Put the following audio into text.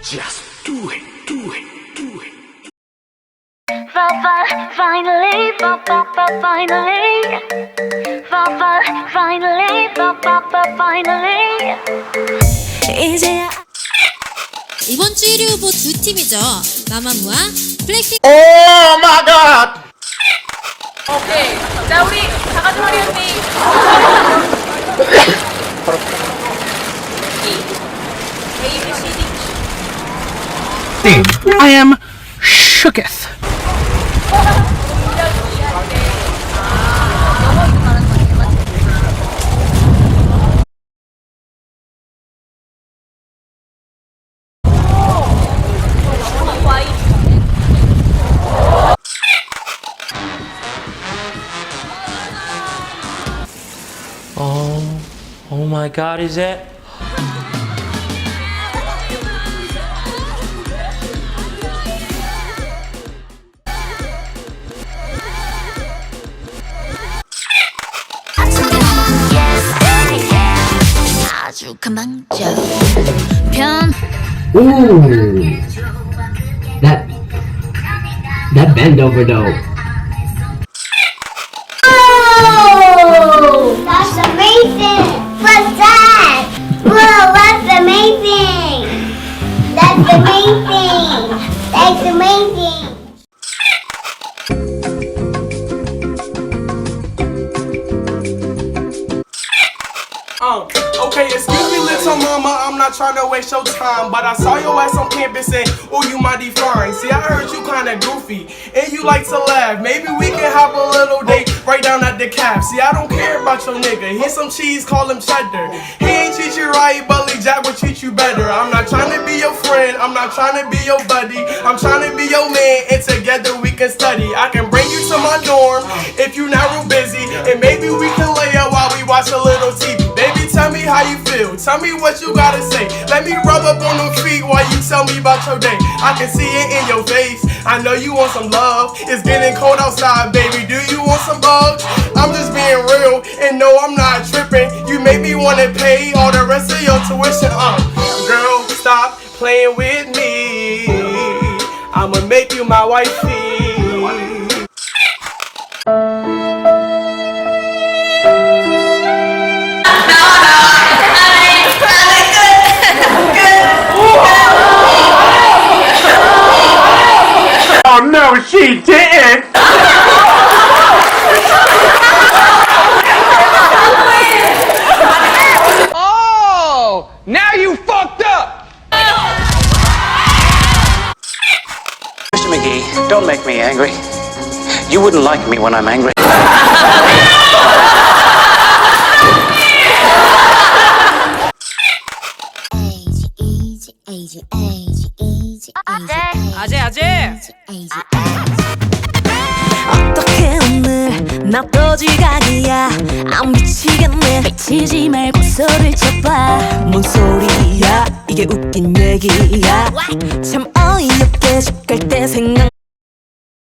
Just do it, do it, do it. Finally, finally. 이제야. 이번 주 1위 후보 두 팀이죠. 마마무와 블랙핑크. Oh my god! 오케이. 자, 우리 다가주머리 언니. A, B, C, D. I am shooketh. Oh my god, is it? 아주 가망져. Ooh, that bend over though. Oh, that's amazing! What's that? Whoa, that's amazing! That's amazing! That's amazing! Okay, excuse me, little mama, I'm not trying to waste your time, but I saw your ass on campus and, oh, you mighty fine. See, I heard you kinda goofy, and you like to laugh. Maybe we can have a little date right down at the cap. See, I don't care about your nigga. Here's some cheese, call him cheddar. He ain't treat you right, but Lee Jack would treat you better. I'm not trying to be your friend, I'm not trying to be your buddy. I'm trying to be your man, and together we can study. I can bring you to my dorm if you not real busy, and maybe we can lay up while we watch a little TV. Baby, tell me how you feel. Tell me what you gotta say. Let me rub up on them feet while you tell me about your day. I can see it in your face. I know you want some love. It's getting cold outside, baby. Do you want some bugs? I'm just being real, and no, I'm not tripping. You make me wanna pay all the rest of your tuition. Girl, stop playing with me. I'ma make you my wifey. Oh no, she didn't! Oh, now you fucked up. Mr. McGee, don't make me angry. You wouldn't like me when I'm angry. 어떻게 오늘 나도 지각이야. 안 미치겠네. 미치지 말고 소리를 쳐봐. 뭔 소리야 이게 웃긴 얘기야. 참 어이없게 집 갈 때 생각